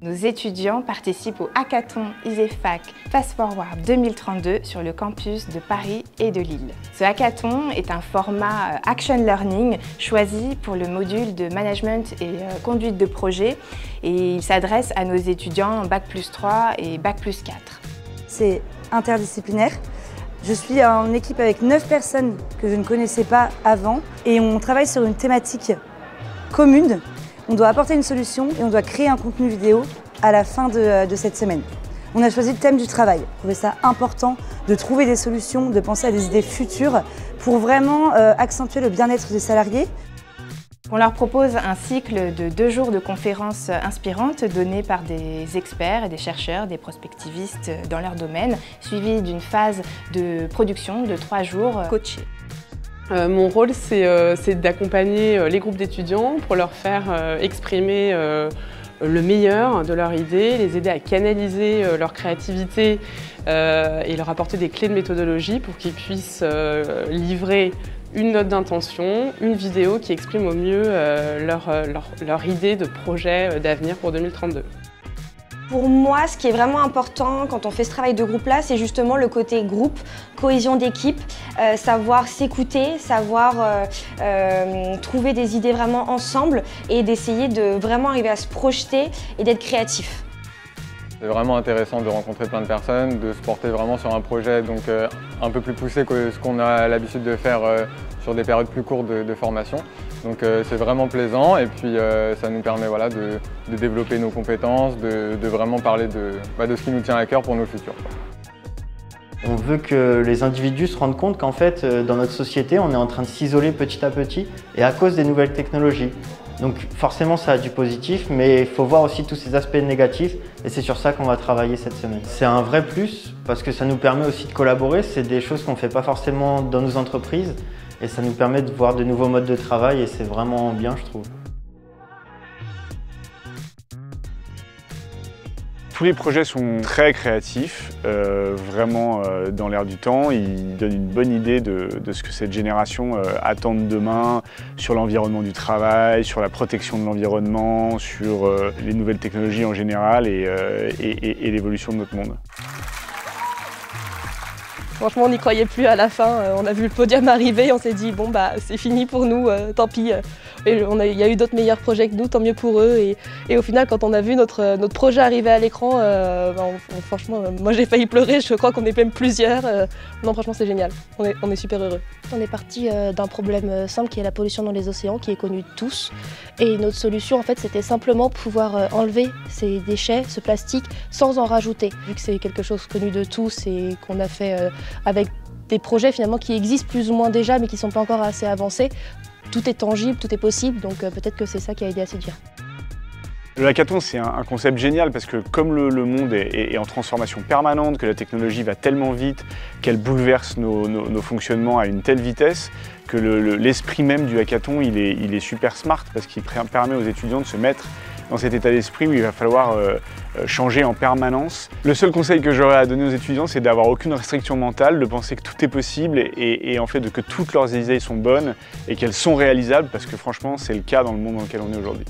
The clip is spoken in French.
Nos étudiants participent au hackathon ISEFAC Fast Forward 2032 sur le campus de Paris et de Lille. Ce hackathon est un format Action Learning choisi pour le module de Management et Conduite de projet et il s'adresse à nos étudiants Bac+3 et Bac+4. C'est interdisciplinaire. Je suis en équipe avec 9 personnes que je ne connaissais pas avant et on travaille sur une thématique commune. On doit apporter une solution et on doit créer un contenu vidéo à la fin de cette semaine. On a choisi le thème du travail. Je trouvais ça important de trouver des solutions, de penser à des idées futures pour vraiment accentuer le bien-être des salariés. On leur propose un cycle de 2 jours de conférences inspirantes données par des experts et des chercheurs, des prospectivistes dans leur domaine, suivi d'une phase de production de 3 jours coachés. Mon rôle, c'est d'accompagner les groupes d'étudiants pour leur faire exprimer le meilleur de leurs idées, les aider à canaliser leur créativité et leur apporter des clés de méthodologie pour qu'ils puissent livrer une note d'intention, une vidéo qui exprime au mieux leur idée de projet d'avenir pour 2032. Pour moi, ce qui est vraiment important quand on fait ce travail de groupe-là, c'est justement le côté groupe, cohésion d'équipe, savoir s'écouter, savoir trouver des idées vraiment ensemble et d'essayer de vraiment arriver à se projeter et d'être créatif. C'est vraiment intéressant de rencontrer plein de personnes, de se porter vraiment sur un projet donc, un peu plus poussé que ce qu'on a l'habitude de faire sur des périodes plus courtes de formation. Donc c'est vraiment plaisant et puis ça nous permet voilà, de développer nos compétences, de vraiment parler de ce qui nous tient à cœur pour nos futurs. On veut que les individus se rendent compte qu'en fait, dans notre société, on est en train de s'isoler petit à petit et à cause des nouvelles technologies. Donc forcément, ça a du positif, mais il faut voir aussi tous ces aspects négatifs et c'est sur ça qu'on va travailler cette semaine. C'est un vrai plus parce que ça nous permet aussi de collaborer, c'est des choses qu'on ne fait pas forcément dans nos entreprises et ça nous permet de voir de nouveaux modes de travail et c'est vraiment bien, je trouve. Tous les projets sont très créatifs, vraiment dans l'air du temps. Ils donnent une bonne idée de ce que cette génération attend de demain sur l'environnement du travail, sur la protection de l'environnement, sur les nouvelles technologies en général et l'évolution de notre monde. Franchement, on n'y croyait plus à la fin. On a vu le podium arriver, on s'est dit bon bah c'est fini pour nous, tant pis. Et il y a eu d'autres meilleurs projets que nous, tant mieux pour eux. Et au final, quand on a vu notre projet arriver à l'écran, franchement, moi j'ai failli pleurer. Je crois qu'on est même plusieurs. Non, franchement, c'est génial. On est super heureux. On est parti d'un problème simple qui est la pollution dans les océans, qui est connu de tous. Et notre solution, en fait, c'était simplement pouvoir enlever ces déchets, ce plastique, sans en rajouter. Vu que c'est quelque chose connu de tous et qu'on a fait avec des projets finalement qui existent plus ou moins déjà, mais qui ne sont pas encore assez avancés. Tout est tangible, tout est possible, donc peut-être que c'est ça qui a aidé à séduire. Le hackathon, c'est un concept génial parce que comme le monde est en transformation permanente, que la technologie va tellement vite, qu'elle bouleverse nos fonctionnements à une telle vitesse, que l'esprit même du hackathon, il est super smart parce qu'il permet aux étudiants de se mettre dans cet état d'esprit où il va falloir changer en permanence. Le seul conseil que j'aurais à donner aux étudiants, c'est d'avoir aucune restriction mentale, de penser que tout est possible et en fait que toutes leurs idées sont bonnes et qu'elles sont réalisables parce que franchement, c'est le cas dans le monde dans lequel on est aujourd'hui.